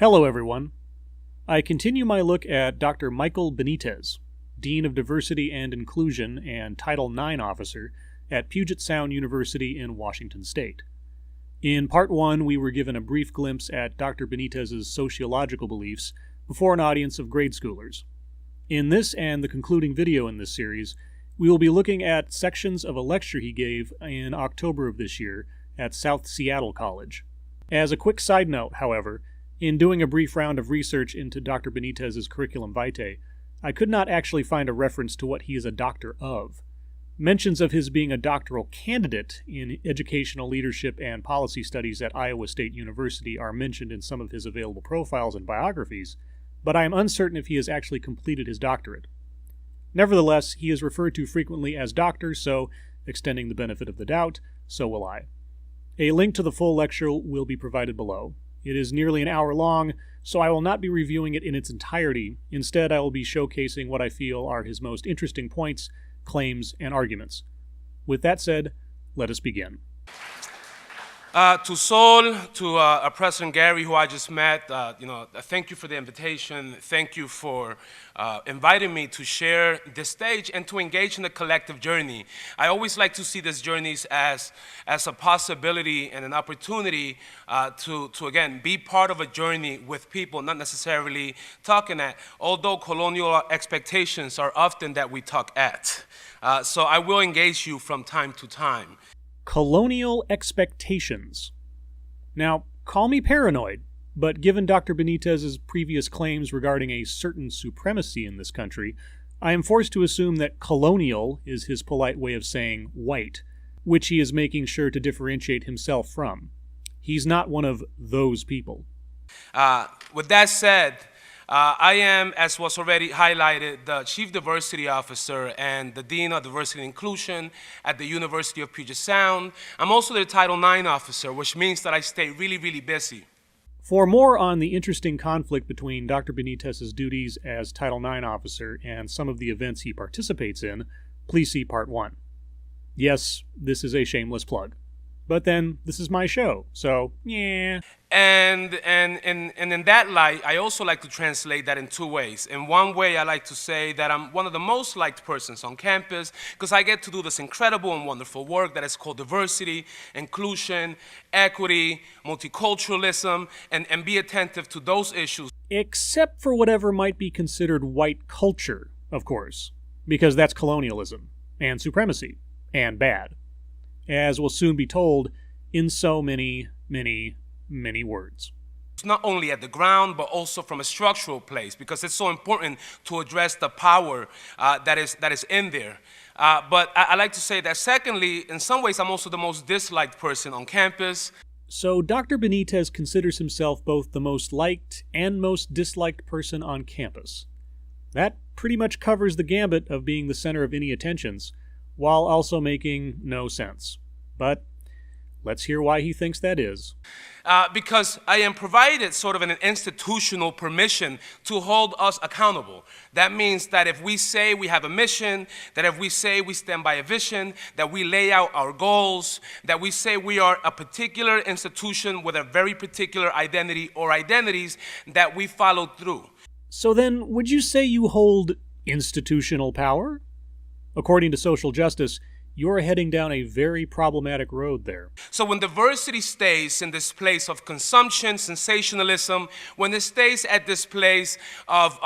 Hello, everyone. I continue my look at Dr. Michael Benitez, Dean of Diversity and Inclusion and Title IX Officer at Puget Sound University in Washington State. In Part 1, we were given a brief glimpse at Dr. Benitez's sociological beliefs before an audience of grade schoolers. In this and the concluding video in this series, we will be looking at sections of a lecture he gave in October of this year at South Seattle College. As a quick side note, however, in doing a brief round of research into Dr. Benitez's curriculum vitae, I could not actually find a reference to what he is a doctor of. Mentions of his being a doctoral candidate in educational leadership and policy studies at Iowa State University are mentioned in some of his available profiles and biographies, but I am uncertain if he has actually completed his doctorate. Nevertheless, he is referred to frequently as doctor, so, extending the benefit of the doubt, so will I. A link to the full lecture will be provided below. It is nearly an hour long, so I will not be reviewing it in its entirety. Instead, I will be showcasing what I feel are his most interesting points, claims, and arguments. With that said, let us begin. To Sol, to President Gary, who I just met, thank you for the invitation. Thank you for inviting me to share this stage and to engage in the collective journey. I always like to see these journeys as a possibility and an opportunity to again, be part of a journey with people, not necessarily talking at, although colonial expectations are often that we talk at. So I will engage you from time to time. Colonial expectations. Now, call me paranoid, but given Dr. Benitez's previous claims regarding a certain supremacy in this country, I am forced to assume that colonial is his polite way of saying white, which he is making sure to differentiate himself from. He's not one of those people. With that said, I am, as was already highlighted, the Chief Diversity Officer and the Dean of Diversity and Inclusion at the University of Puget Sound. I'm also the Title IX Officer, which means that I stay really, really busy. For more on the interesting conflict between Dr. Benitez's duties as Title IX Officer and some of the events he participates in, please see Part 1. Yes, this is a shameless plug. But then, this is my show, so, yeah. And in that light, I also like to translate that in two ways. In one way, I like to say that I'm one of the most liked persons on campus because I get to do this incredible and wonderful work that is called diversity, inclusion, equity, multiculturalism, and be attentive to those issues. Except for whatever might be considered white culture, of course, because that's colonialism, and supremacy, and bad. As will soon be told in so many, many, many words. It's not only at the ground, but also from a structural place, because it's so important to address the power that is in there. But I like to say that secondly, in some ways, I'm also the most disliked person on campus. So Dr. Benitez considers himself both the most liked and most disliked person on campus. That pretty much covers the gambit of being the center of any attentions, while also making no sense. But let's hear why he thinks that is. Because I am provided sort of an institutional permission to hold us accountable. That means that if we say we have a mission, that if we say we stand by a vision, that we lay out our goals, that we say we are a particular institution with a very particular identity or identities, that we follow through. So then, would you say you hold institutional power? According to social justice, you're heading down a very problematic road there. So when diversity stays in this place of consumption, sensationalism, when it stays at this place of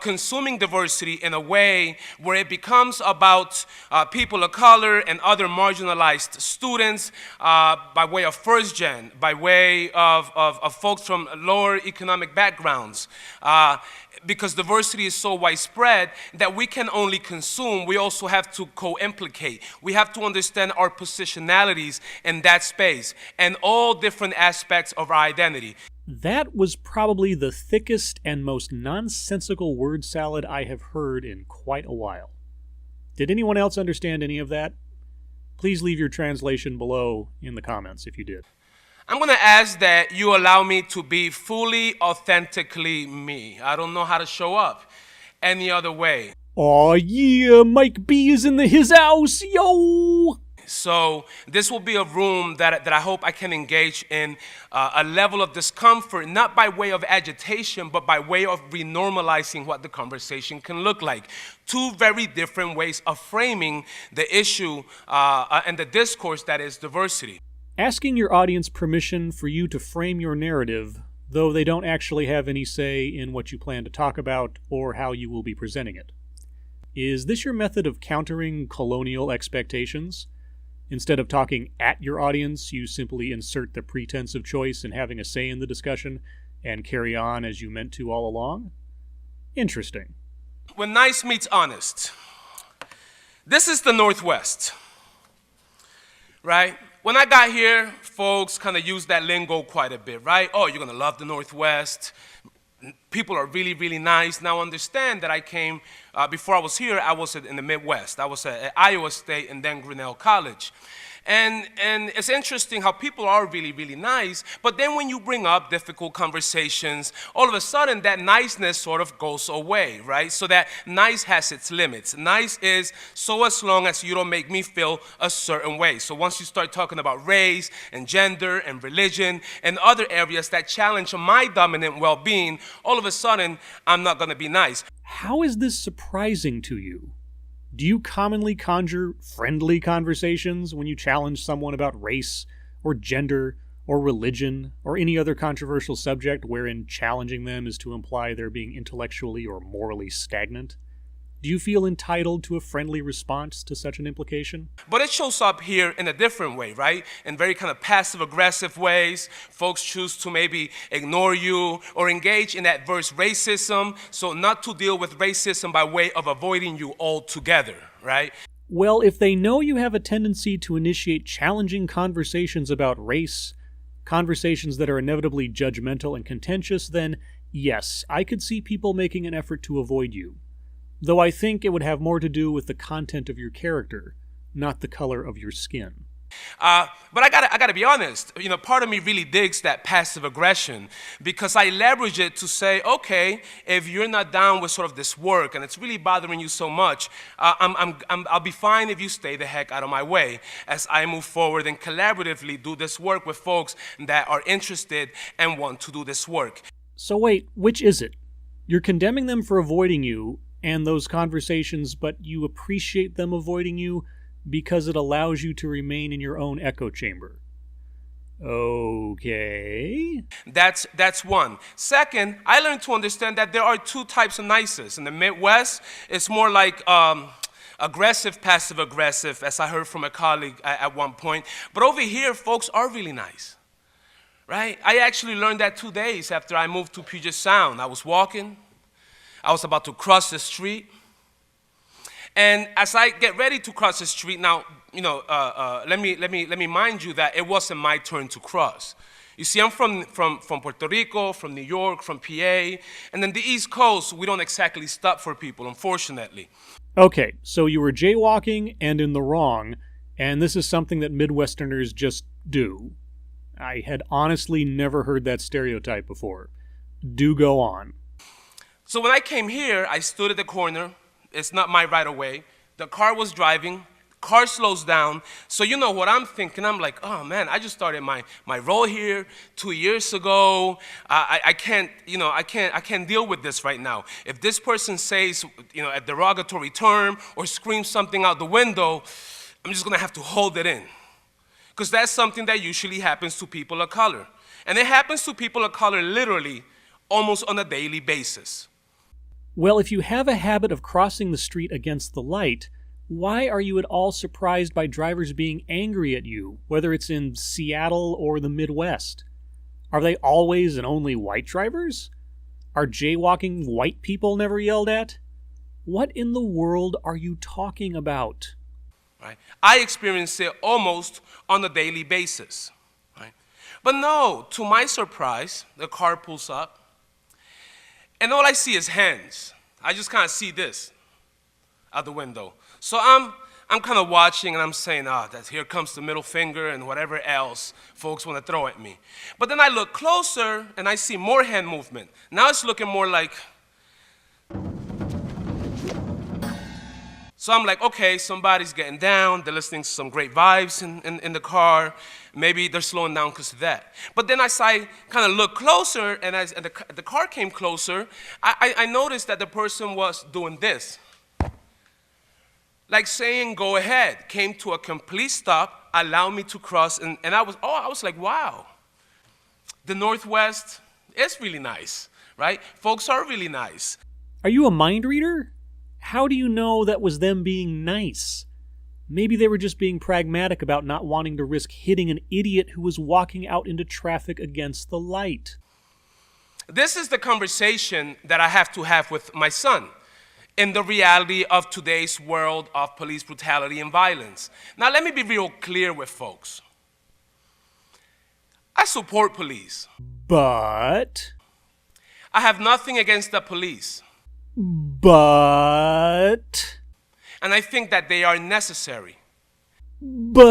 consuming diversity in a way where it becomes about people of color and other marginalized students by way of first gen, by way of folks from lower economic backgrounds, because diversity is so widespread that we can only consume, we also have to co-implicate. We have to understand our positionalities in that space and all different aspects of our identity. That was probably the thickest and most nonsensical word salad I have heard in quite a while. Did anyone else understand any of that? Please leave your translation below in the comments if you did. I'm going to ask that you allow me to be fully, authentically me. I don't know how to show up any other way. Aw yeah, Mike B is in his house, yo! So this will be a room that I hope I can engage in a level of discomfort, not by way of agitation, but by way of renormalizing what the conversation can look like. Two very different ways of framing the issue and the discourse that is diversity. Asking your audience permission for you to frame your narrative, though they don't actually have any say in what you plan to talk about or how you will be presenting it. Is this your method of countering colonial expectations? Instead of talking at your audience, you simply insert the pretense of choice and having a say in the discussion and carry on as you meant to all along? Interesting. When nice meets honest. This is the Northwest, right? When I got here, folks kind of used that lingo quite a bit, right? Oh, you're going to love the Northwest. People are really, really nice. Now understand that I came, before I was here, I was in the Midwest. I was at Iowa State and then Grinnell College. And it's interesting how people are really, really nice, but then when you bring up difficult conversations, all of a sudden that niceness sort of goes away, right? So that nice has its limits. Nice is so as long as you don't make me feel a certain way. So once you start talking about race and gender and religion and other areas that challenge my dominant well-being, all of a sudden I'm not gonna be nice. How is this surprising to you? Do you commonly conjure friendly conversations when you challenge someone about race, or gender, or religion, or any other controversial subject wherein challenging them is to imply they're being intellectually or morally stagnant? Do you feel entitled to a friendly response to such an implication? But it shows up here in a different way, right? In very kind of passive-aggressive ways. Folks choose to maybe ignore you or engage in adverse racism, so not to deal with racism by way of avoiding you altogether, right? Well, if they know you have a tendency to initiate challenging conversations about race, conversations that are inevitably judgmental and contentious, then yes, I could see people making an effort to avoid you. Though I think it would have more to do with the content of your character, not the color of your skin. But I gotta be honest, part of me really digs that passive aggression because I leverage it to say, okay, if you're not down with sort of this work and it's really bothering you so much, I'll be fine if you stay the heck out of my way as I move forward and collaboratively do this work with folks that are interested and want to do this work. So wait, which is it? You're condemning them for avoiding you and those conversations, but you appreciate them avoiding you because it allows you to remain in your own echo chamber. Okay. That's one. Second, I learned to understand that there are two types of niceness. In the Midwest, it's more like aggressive, passive-aggressive, as I heard from a colleague at one point. But over here, folks are really nice, right? I actually learned that 2 days after I moved to Puget Sound. I was walking. I was about to cross the street. And as I get ready to cross the street, now, let me mind you that it wasn't my turn to cross. You see, I'm from Puerto Rico, from New York, from PA, and then the East Coast, we don't exactly stop for people, unfortunately. Okay, so you were jaywalking and in the wrong, and this is something that Midwesterners just do. I had honestly never heard that stereotype before. Do go on. So when I came here, I stood at the corner. It's not my right of way. The car was driving. Car slows down. So you know what I'm thinking. I'm like, oh man, I just started my role here 2 years ago. I can't deal with this right now. If this person says, a derogatory term or screams something out the window, I'm just gonna have to hold it in. Because that's something that usually happens to people of color. And it happens to people of color literally almost on a daily basis. Well, if you have a habit of crossing the street against the light, why are you at all surprised by drivers being angry at you, whether it's in Seattle or the Midwest? Are they always and only white drivers? Are jaywalking white people never yelled at? What in the world are you talking about? Right? I experience it almost on a daily basis. Right? But no, to my surprise, the car pulls up, and all I see is hands. I just kind of see this out the window. So I'm kind of watching and I'm saying, here comes the middle finger and whatever else folks want to throw at me. But then I look closer and I see more hand movement. Now it's looking more like So I'm like, okay, somebody's getting down, they're listening to some great vibes in the car, maybe they're slowing down because of that. But then as I kind of look closer, and as the car came closer, I noticed that the person was doing this. Like saying, go ahead, came to a complete stop, allow me to cross, and I was like, wow. The Northwest is really nice, right? Folks are really nice. Are you a mind reader? How do you know that was them being nice? Maybe they were just being pragmatic about not wanting to risk hitting an idiot who was walking out into traffic against the light. This is the conversation that I have to have with my son in the reality of today's world of police brutality and violence. Now, let me be real clear with folks. I support police. But I have nothing against the police. But And I think that they are necessary. But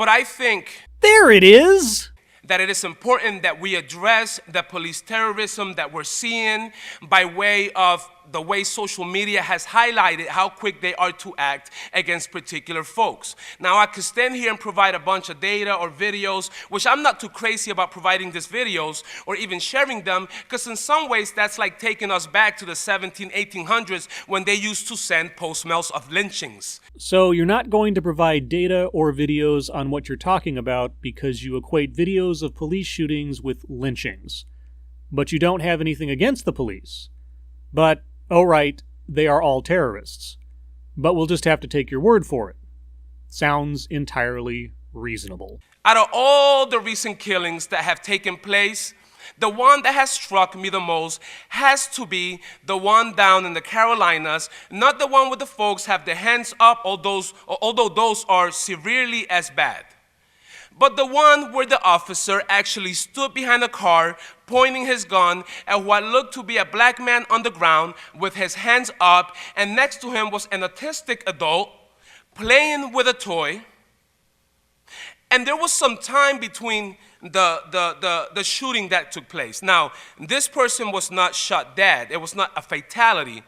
I think there it is. that it is important that we address the police terrorism that we're seeing by way of the way social media has highlighted how quick they are to act against particular folks. Now, I could stand here and provide a bunch of data or videos, which I'm not too crazy about providing these videos or even sharing them, because in some ways that's like taking us back to the 1800s when they used to send postmails of lynchings. So you're not going to provide data or videos on what you're talking about because you equate videos of police shootings with lynchings. But you don't have anything against the police. But, oh right, they are all terrorists. But we'll just have to take your word for it. Sounds entirely reasonable. Out of all the recent killings that have taken place, the one that has struck me the most has to be the one down in the Carolinas, not the one where the folks have their hands up, although those are severely as bad. But the one where the officer actually stood behind a car, pointing his gun at what looked to be a black man on the ground with his hands up, and next to him was an autistic adult playing with a toy. And there was some time between the shooting that took place. Now, this person was not shot dead. It was not a fatality.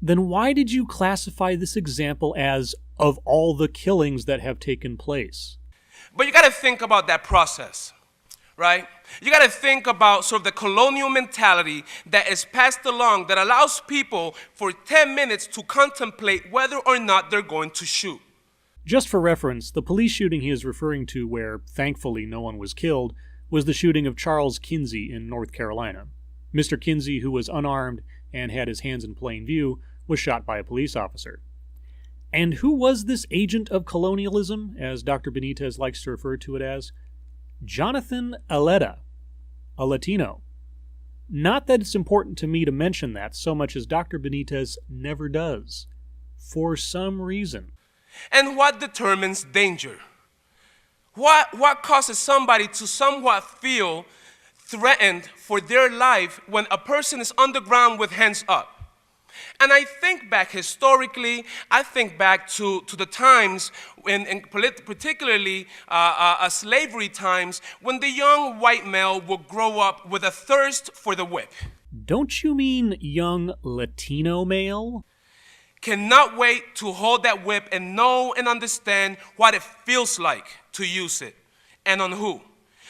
Then why did you classify this example as of all the killings that have taken place? But you got to think about that process, right? You got to think about sort of the colonial mentality that is passed along that allows people for 10 minutes to contemplate whether or not they're going to shoot. Just for reference, the police shooting he is referring to, where thankfully no one was killed, was the shooting of Charles Kinsey in North Carolina. Mr. Kinsey, who was unarmed and had his hands in plain view, was shot by a police officer. And who was this agent of colonialism, as Dr. Benitez likes to refer to it as? Jonathan Aleda, a Latino. Not that it's important to me to mention that so much as Dr. Benitez never does, for some reason. And what determines danger? What causes somebody to somewhat feel threatened for their life when a person is on the ground with hands up? And I think back historically, I think back to the times, particularly slavery times, when the young white male would grow up with a thirst for the whip. Don't you mean young Latino male? Cannot wait to hold that whip and know and understand what it feels like to use it and on who.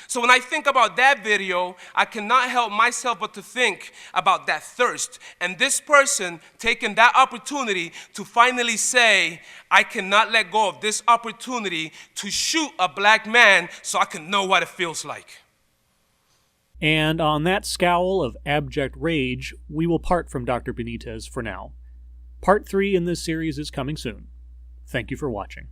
So when I think about that video, I cannot help myself but to think about that thirst and this person taking that opportunity to finally say, I cannot let go of this opportunity to shoot a black man so I can know what it feels like. And on that scowl of abject rage, we will part from Dr. Benitez for now. Part 3 in this series is coming soon. Thank you for watching.